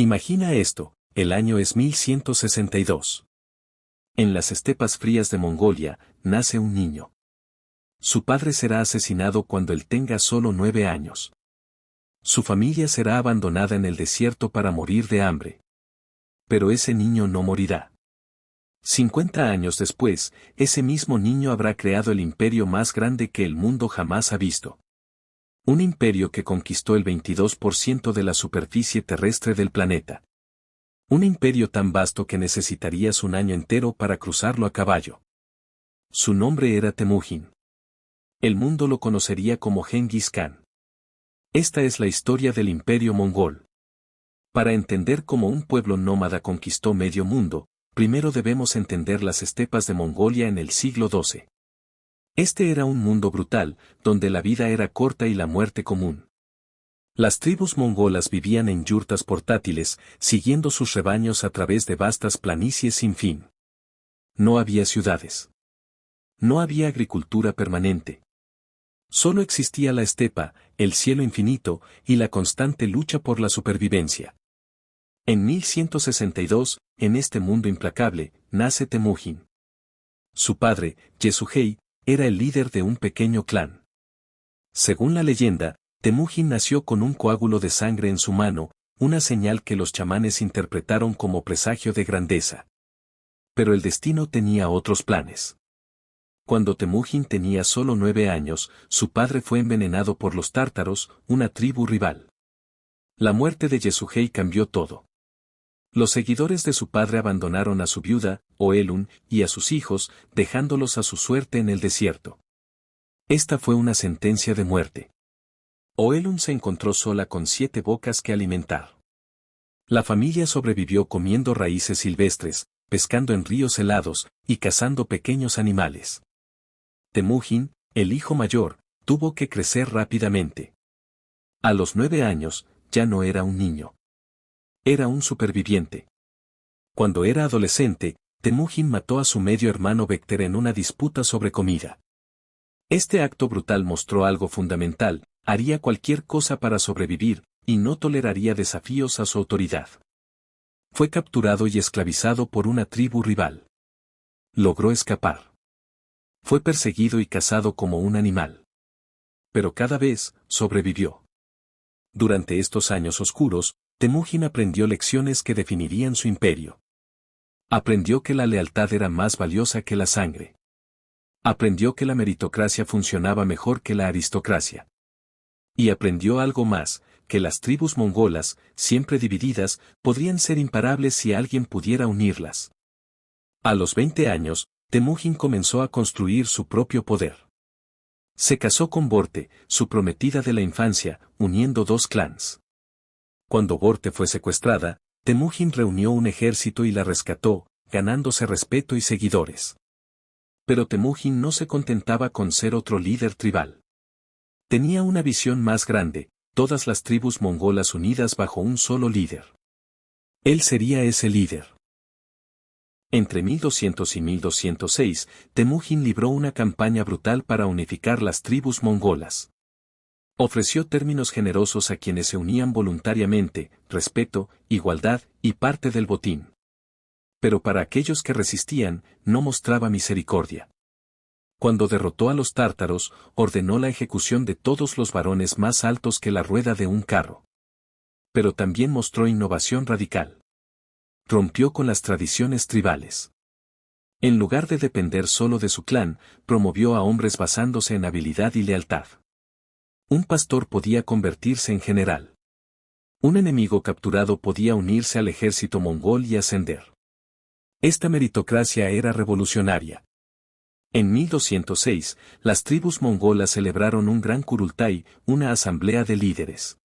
Imagina esto, el año es 1162. En las estepas frías de Mongolia, nace un niño. Su padre será asesinado cuando él tenga solo 9 años. Su familia será abandonada en el desierto para morir de hambre. Pero ese niño no morirá. 50 años después, ese mismo niño habrá creado el imperio más grande que el mundo jamás ha visto. Un imperio que conquistó el 22% de la superficie terrestre del planeta. Un imperio tan vasto que necesitarías un año entero para cruzarlo a caballo. Su nombre era Temujin. El mundo lo conocería como Genghis Khan. Esta es la historia del imperio mongol. Para entender cómo un pueblo nómada conquistó medio mundo, primero debemos entender las estepas de Mongolia en el siglo XII. Este era un mundo brutal, donde la vida era corta y la muerte común. Las tribus mongolas vivían en yurtas portátiles, siguiendo sus rebaños a través de vastas planicies sin fin. No había ciudades. No había agricultura permanente. Solo existía la estepa, el cielo infinito, y la constante lucha por la supervivencia. En 1162, en este mundo implacable, nace Temujin. Su padre, Yesugei, era el líder de un pequeño clan. Según la leyenda, Temujin nació con un coágulo de sangre en su mano, una señal que los chamanes interpretaron como presagio de grandeza. Pero el destino tenía otros planes. Cuando Temujin tenía solo 9 años, su padre fue envenenado por los tártaros, una tribu rival. La muerte de Yesugei cambió todo. Los seguidores de su padre abandonaron a su viuda, Oelun, y a sus hijos, dejándolos a su suerte en el desierto. Esta fue una sentencia de muerte. Oelun se encontró sola con 7 bocas que alimentar. La familia sobrevivió comiendo raíces silvestres, pescando en ríos helados, y cazando pequeños animales. Temujin, el hijo mayor, tuvo que crecer rápidamente. A los 9 años, ya no era un niño. Era un superviviente. Cuando era adolescente, Temujin mató a su medio hermano Bekter en una disputa sobre comida. Este acto brutal mostró algo fundamental: haría cualquier cosa para sobrevivir, y no toleraría desafíos a su autoridad. Fue capturado y esclavizado por una tribu rival. Logró escapar. Fue perseguido y cazado como un animal. Pero cada vez, sobrevivió. Durante estos años oscuros, Temujin aprendió lecciones que definirían su imperio. Aprendió que la lealtad era más valiosa que la sangre. Aprendió que la meritocracia funcionaba mejor que la aristocracia. Y aprendió algo más, que las tribus mongolas, siempre divididas, podrían ser imparables si alguien pudiera unirlas. A los 20 años, Temujin comenzó a construir su propio poder. Se casó con Borte, su prometida de la infancia, uniendo 2 clans. Cuando Borte fue secuestrada, Temujin reunió un ejército y la rescató, ganándose respeto y seguidores. Pero Temujin no se contentaba con ser otro líder tribal. Tenía una visión más grande: todas las tribus mongolas unidas bajo un solo líder. Él sería ese líder. Entre 1200 y 1206, Temujin libró una campaña brutal para unificar las tribus mongolas. Ofreció términos generosos a quienes se unían voluntariamente: respeto, igualdad y parte del botín. Pero para aquellos que resistían, no mostraba misericordia. Cuando derrotó a los tártaros, ordenó la ejecución de todos los varones más altos que la rueda de un carro. Pero también mostró innovación radical. Rompió con las tradiciones tribales. En lugar de depender solo de su clan, promovió a hombres basándose en habilidad y lealtad. Un pastor podía convertirse en general. Un enemigo capturado podía unirse al ejército mongol y ascender. Esta meritocracia era revolucionaria. En 1206, las tribus mongolas celebraron un gran Kurultai, una asamblea de líderes.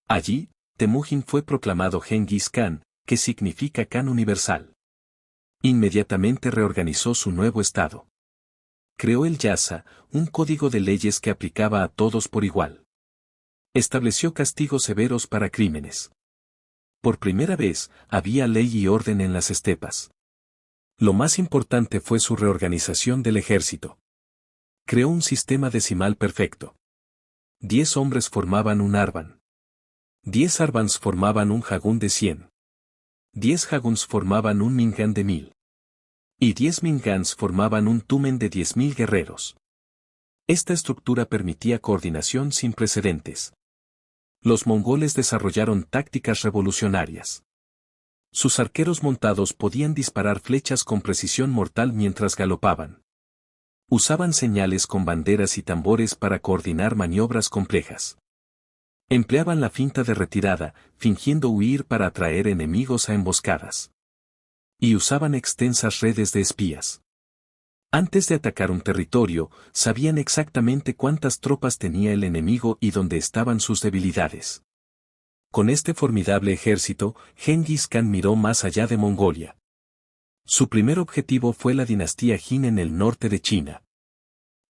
Allí, Temujin fue proclamado Genghis Khan, que significa Khan universal. Inmediatamente reorganizó su nuevo estado. Creó el Yasa, un código de leyes que aplicaba a todos por igual. Estableció castigos severos para crímenes. Por primera vez, había ley y orden en las estepas. Lo más importante fue su reorganización del ejército. Creó un sistema decimal perfecto. 10 hombres formaban un arban. 10 Arvans formaban un Jagún de 100. 10 Jaguns formaban un Mingan de 1000. Y 10 Mingans formaban un Tumen de 10.000 guerreros. Esta estructura permitía coordinación sin precedentes. Los mongoles desarrollaron tácticas revolucionarias. Sus arqueros montados podían disparar flechas con precisión mortal mientras galopaban. Usaban señales con banderas y tambores para coordinar maniobras complejas. Empleaban la finta de retirada, fingiendo huir para atraer enemigos a emboscadas. Y usaban extensas redes de espías. Antes de atacar un territorio, sabían exactamente cuántas tropas tenía el enemigo y dónde estaban sus debilidades. Con este formidable ejército, Gengis Khan miró más allá de Mongolia. Su primer objetivo fue la dinastía Jin en el norte de China.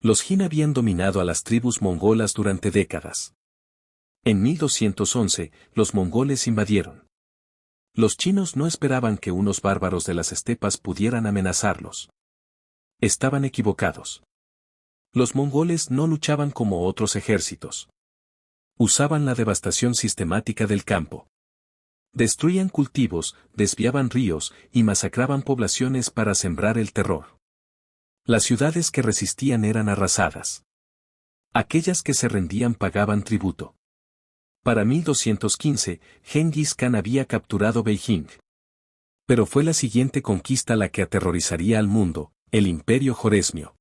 Los Jin habían dominado a las tribus mongolas durante décadas. En 1211, los mongoles invadieron. Los chinos no esperaban que unos bárbaros de las estepas pudieran amenazarlos. Estaban equivocados. Los mongoles no luchaban como otros ejércitos. Usaban la devastación sistemática del campo. Destruían cultivos, desviaban ríos y masacraban poblaciones para sembrar el terror. Las ciudades que resistían eran arrasadas. Aquellas que se rendían pagaban tributo. Para 1215, Gengis Khan había capturado Beijing. Pero fue la siguiente conquista la que aterrorizaría al mundo, el Imperio Joresmio.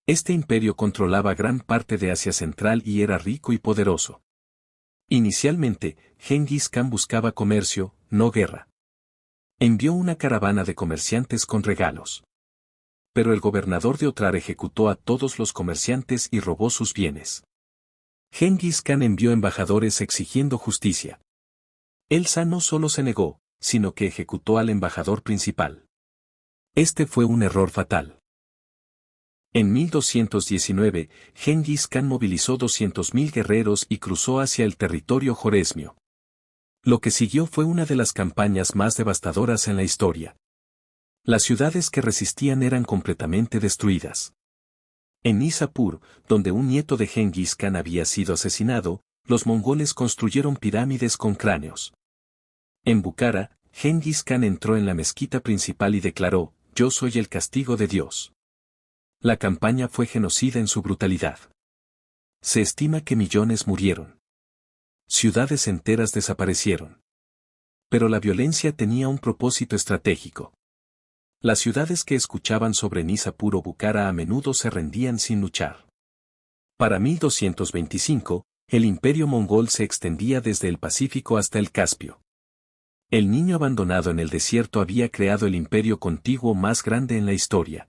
Este imperio controlaba gran parte de Asia Central y era rico y poderoso. Inicialmente, Gengis Khan buscaba comercio, no guerra. Envió una caravana de comerciantes con regalos. Pero el gobernador de Otrar ejecutó a todos los comerciantes y robó sus bienes. Gengis Khan envió embajadores exigiendo justicia. Elsa no solo se negó, sino que ejecutó al embajador principal. Este fue un error fatal. En 1219, Gengis Khan movilizó 200.000 guerreros y cruzó hacia el territorio joresmio. Lo que siguió fue una de las campañas más devastadoras en la historia. Las ciudades que resistían eran completamente destruidas. En Nishapur, donde un nieto de Gengis Khan había sido asesinado, los mongoles construyeron pirámides con cráneos. En Bukhara, Gengis Khan entró en la mezquita principal y declaró: «Yo soy el castigo de Dios». La campaña fue genocida en su brutalidad. Se estima que millones murieron. Ciudades enteras desaparecieron. Pero la violencia tenía un propósito estratégico. Las ciudades que escuchaban sobre Nishapur o Bukhara a menudo se rendían sin luchar. Para 1225, el imperio mongol se extendía desde el Pacífico hasta el Caspio. El niño abandonado en el desierto había creado el imperio contiguo más grande en la historia.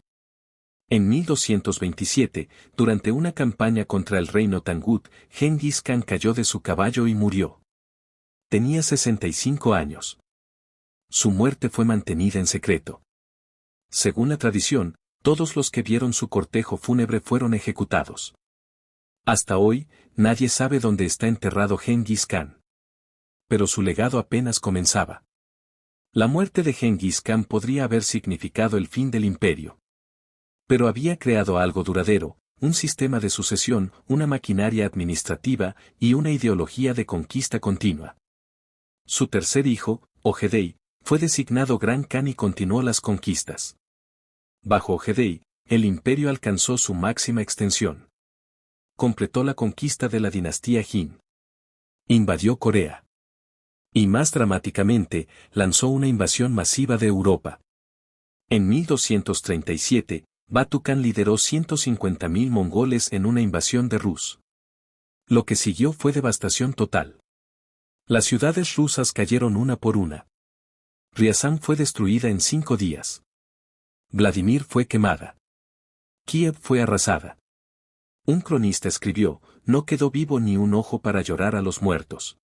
En 1227, durante una campaña contra el reino Tangut, Gengis Khan cayó de su caballo y murió. Tenía 65 años. Su muerte fue mantenida en secreto. Según la tradición, todos los que vieron su cortejo fúnebre fueron ejecutados. Hasta hoy, nadie sabe dónde está enterrado Gengis Khan. Pero su legado apenas comenzaba. La muerte de Gengis Khan podría haber significado el fin del imperio. Pero había creado algo duradero, un sistema de sucesión, una maquinaria administrativa y una ideología de conquista continua. Su tercer hijo, Ogedei, fue designado Gran Khan y continuó las conquistas. Bajo Ogedei, el imperio alcanzó su máxima extensión. Completó la conquista de la dinastía Jin. Invadió Corea. Y más dramáticamente, lanzó una invasión masiva de Europa. En 1237, Batu Khan lideró 150.000 mongoles en una invasión de Rus. Lo que siguió fue devastación total. Las ciudades rusas cayeron una por una. Riazán fue destruida en 5 días. Vladimir fue quemada. Kiev fue arrasada. Un cronista escribió: «No quedó vivo ni un ojo para llorar a los muertos».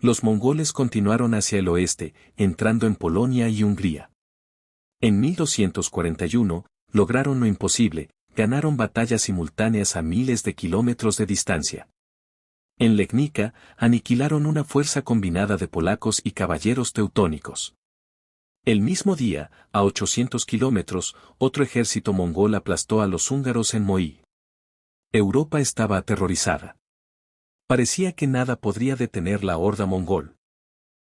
Los mongoles continuaron hacia el oeste, entrando en Polonia y Hungría. En 1241, lograron lo imposible, ganaron batallas simultáneas a miles de kilómetros de distancia. En Legnica, aniquilaron una fuerza combinada de polacos y caballeros teutónicos. El mismo día, a 800 kilómetros, otro ejército mongol aplastó a los húngaros en Moí. Europa estaba aterrorizada. Parecía que nada podría detener la horda mongol.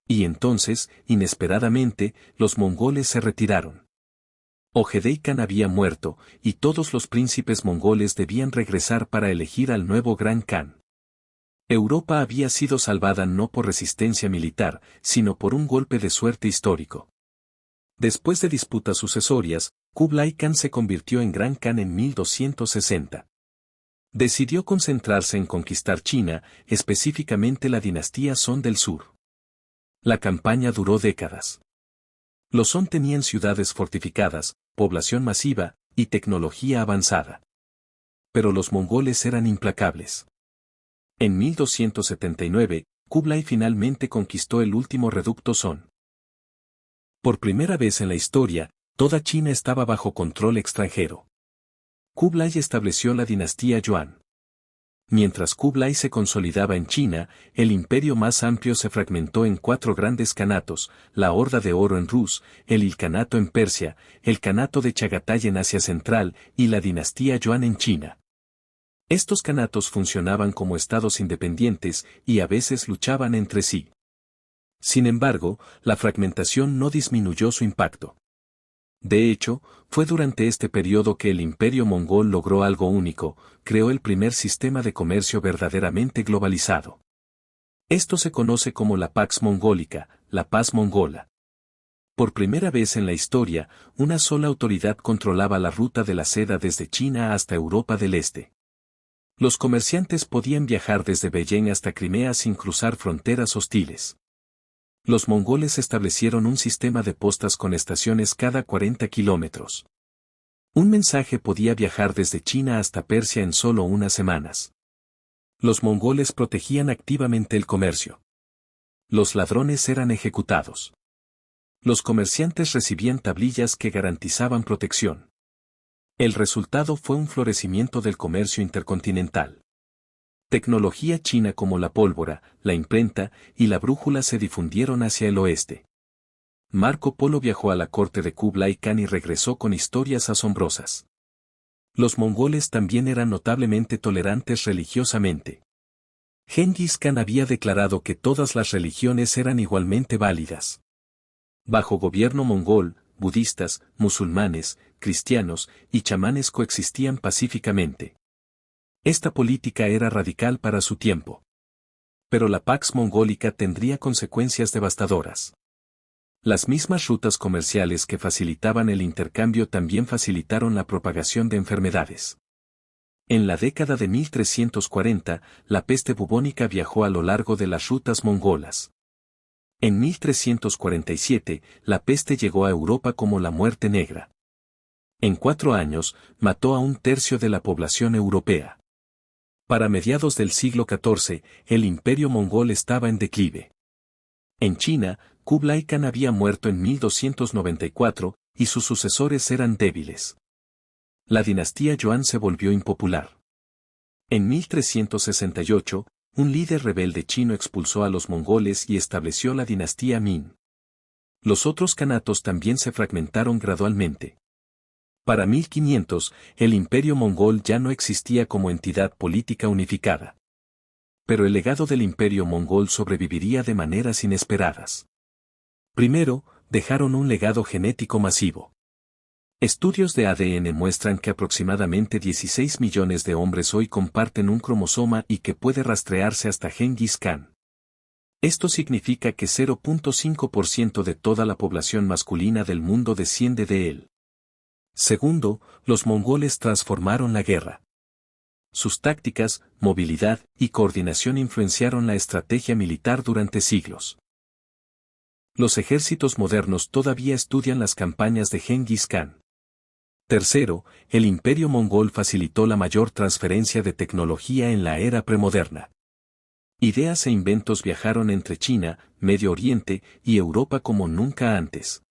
Y entonces, inesperadamente, los mongoles se retiraron. Ogedei Khan había muerto, y todos los príncipes mongoles debían regresar para elegir al nuevo Gran Khan. Europa había sido salvada no por resistencia militar, sino por un golpe de suerte histórico. Después de disputas sucesorias, Kublai Khan se convirtió en Gran Khan en 1260. Decidió concentrarse en conquistar China, específicamente la dinastía Song del Sur. La campaña duró décadas. Los Song tenían ciudades fortificadas, población masiva, y tecnología avanzada. Pero los mongoles eran implacables. En 1279, Kublai finalmente conquistó el último reducto Song. Por primera vez en la historia, toda China estaba bajo control extranjero. Kublai estableció la dinastía Yuan. Mientras Kublai se consolidaba en China, el imperio más amplio se fragmentó en 4 grandes kanatos: la Horda de Oro en Rus, el Ilkhanato en Persia, el Kanato de Chagatai en Asia Central y la dinastía Yuan en China. Estos kanatos funcionaban como estados independientes y a veces luchaban entre sí. Sin embargo, la fragmentación no disminuyó su impacto. De hecho, fue durante este periodo que el imperio mongol logró algo único: creó el primer sistema de comercio verdaderamente globalizado. Esto se conoce como la Pax Mongólica, la paz mongola. Por primera vez en la historia, una sola autoridad controlaba la ruta de la seda desde China hasta Europa del Este. Los comerciantes podían viajar desde Beiyang hasta Crimea sin cruzar fronteras hostiles. Los mongoles establecieron un sistema de postas con estaciones cada 40 kilómetros. Un mensaje podía viajar desde China hasta Persia en solo unas semanas. Los mongoles protegían activamente el comercio. Los ladrones eran ejecutados. Los comerciantes recibían tablillas que garantizaban protección. El resultado fue un florecimiento del comercio intercontinental. Tecnología china como la pólvora, la imprenta y la brújula se difundieron hacia el oeste. Marco Polo viajó a la corte de Kublai Khan y regresó con historias asombrosas. Los mongoles también eran notablemente tolerantes religiosamente. Gengis Khan había declarado que todas las religiones eran igualmente válidas. Bajo gobierno mongol, budistas, musulmanes, cristianos y chamanes coexistían pacíficamente. Esta política era radical para su tiempo. Pero la Pax Mongólica tendría consecuencias devastadoras. Las mismas rutas comerciales que facilitaban el intercambio también facilitaron la propagación de enfermedades. En la década de 1340, la peste bubónica viajó a lo largo de las rutas mongolas. En 1347, la peste llegó a Europa como la muerte negra. En 4 años, mató a 1/3 de la población europea. Para mediados del siglo XIV, el imperio mongol estaba en declive. En China, Kublai Khan había muerto en 1294, y sus sucesores eran débiles. La dinastía Yuan se volvió impopular. En 1368, un líder rebelde chino expulsó a los mongoles y estableció la dinastía Ming. Los otros kanatos también se fragmentaron gradualmente. Para 1500, el imperio mongol ya no existía como entidad política unificada. Pero el legado del imperio mongol sobreviviría de maneras inesperadas. Primero, dejaron un legado genético masivo. Estudios de ADN muestran que aproximadamente 16 millones de hombres hoy comparten un cromosoma y que puede rastrearse hasta Gengis Khan. Esto significa que 0.5% de toda la población masculina del mundo desciende de él. Segundo, los mongoles transformaron la guerra. Sus tácticas, movilidad y coordinación influenciaron la estrategia militar durante siglos. Los ejércitos modernos todavía estudian las campañas de Gengis Khan. Tercero, el imperio mongol facilitó la mayor transferencia de tecnología en la era premoderna. Ideas e inventos viajaron entre China, Medio Oriente y Europa como nunca antes.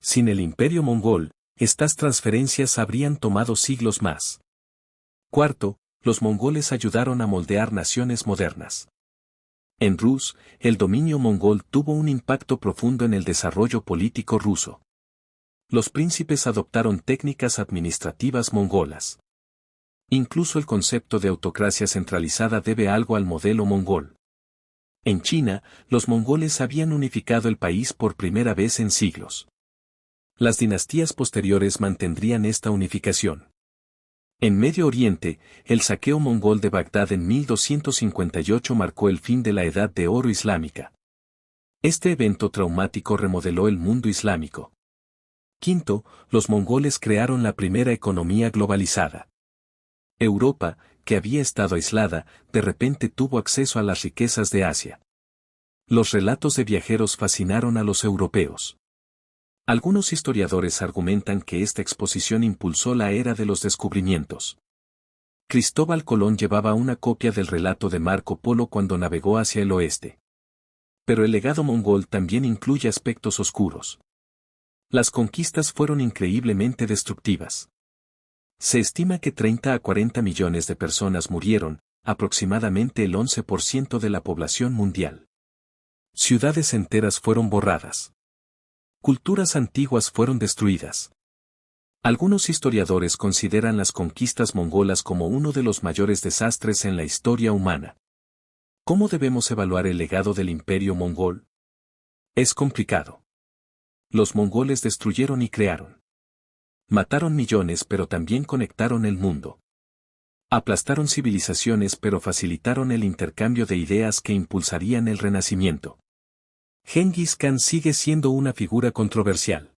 Sin el imperio mongol, estas transferencias habrían tomado siglos más. Cuarto, los mongoles ayudaron a moldear naciones modernas. En Rus, el dominio mongol tuvo un impacto profundo en el desarrollo político ruso. Los príncipes adoptaron técnicas administrativas mongolas. Incluso el concepto de autocracia centralizada debe algo al modelo mongol. En China, los mongoles habían unificado el país por primera vez en siglos. Las dinastías posteriores mantendrían esta unificación. En Medio Oriente, el saqueo mongol de Bagdad en 1258 marcó el fin de la Edad de Oro islámica. Este evento traumático remodeló el mundo islámico. Quinto, los mongoles crearon la primera economía globalizada. Europa, que había estado aislada, de repente tuvo acceso a las riquezas de Asia. Los relatos de viajeros fascinaron a los europeos. Algunos historiadores argumentan que esta exposición impulsó la era de los descubrimientos. Cristóbal Colón llevaba una copia del relato de Marco Polo cuando navegó hacia el oeste. Pero el legado mongol también incluye aspectos oscuros. Las conquistas fueron increíblemente destructivas. Se estima que 30 a 40 millones de personas murieron, aproximadamente el 11% de la población mundial. Ciudades enteras fueron borradas. Culturas antiguas fueron destruidas. Algunos historiadores consideran las conquistas mongolas como uno de los mayores desastres en la historia humana. ¿Cómo debemos evaluar el legado del imperio mongol? Es complicado. Los mongoles destruyeron y crearon. Mataron millones pero también conectaron el mundo. Aplastaron civilizaciones pero facilitaron el intercambio de ideas que impulsarían el Renacimiento. Gengis Khan sigue siendo una figura controversial.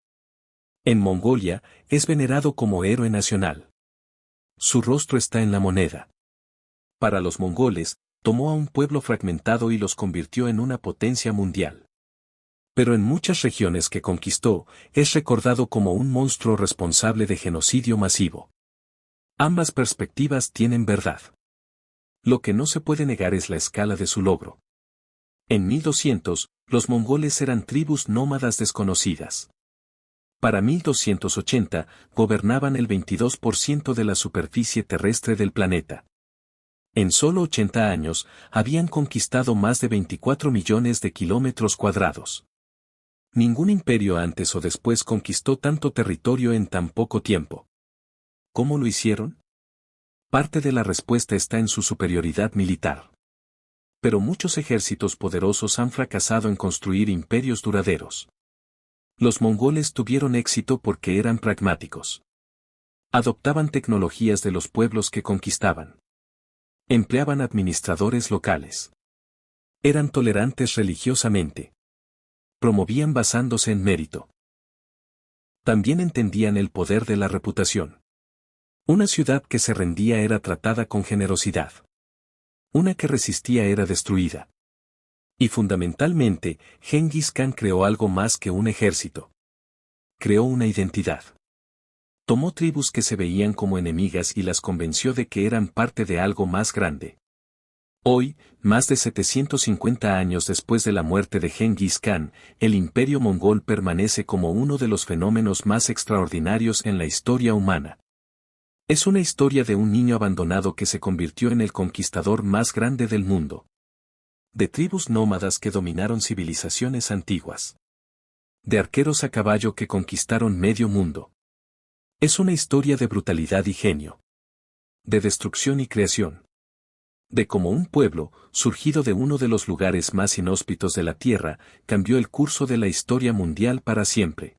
En Mongolia, es venerado como héroe nacional. Su rostro está en la moneda. Para los mongoles, tomó a un pueblo fragmentado y los convirtió en una potencia mundial. Pero en muchas regiones que conquistó, es recordado como un monstruo responsable de genocidio masivo. Ambas perspectivas tienen verdad. Lo que no se puede negar es la escala de su logro. En 1200, los mongoles eran tribus nómadas desconocidas. Para 1280, gobernaban el 22% de la superficie terrestre del planeta. En solo 80 años, habían conquistado más de 24 millones de kilómetros cuadrados. Ningún imperio antes o después conquistó tanto territorio en tan poco tiempo. ¿Cómo lo hicieron? Parte de la respuesta está en su superioridad militar. Pero muchos ejércitos poderosos han fracasado en construir imperios duraderos. Los mongoles tuvieron éxito porque eran pragmáticos. Adoptaban tecnologías de los pueblos que conquistaban. Empleaban administradores locales. Eran tolerantes religiosamente. Promovían basándose en mérito. También entendían el poder de la reputación. Una ciudad que se rendía era tratada con generosidad. Una que resistía era destruida. Y fundamentalmente, Gengis Khan creó algo más que un ejército. Creó una identidad. Tomó tribus que se veían como enemigas y las convenció de que eran parte de algo más grande. Hoy, más de 750 años después de la muerte de Gengis Khan, el imperio mongol permanece como uno de los fenómenos más extraordinarios en la historia humana. Es una historia de un niño abandonado que se convirtió en el conquistador más grande del mundo. De tribus nómadas que dominaron civilizaciones antiguas. De arqueros a caballo que conquistaron medio mundo. Es una historia de brutalidad y genio. De destrucción y creación. De cómo un pueblo, surgido de uno de los lugares más inhóspitos de la Tierra, cambió el curso de la historia mundial para siempre.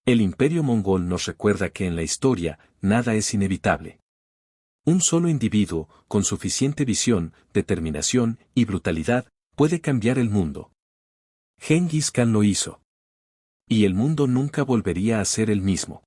El imperio mongol nos recuerda que en la historia, nada es inevitable. Un solo individuo, con suficiente visión, determinación y brutalidad, puede cambiar el mundo. Gengis Khan lo hizo. Y el mundo nunca volvería a ser el mismo.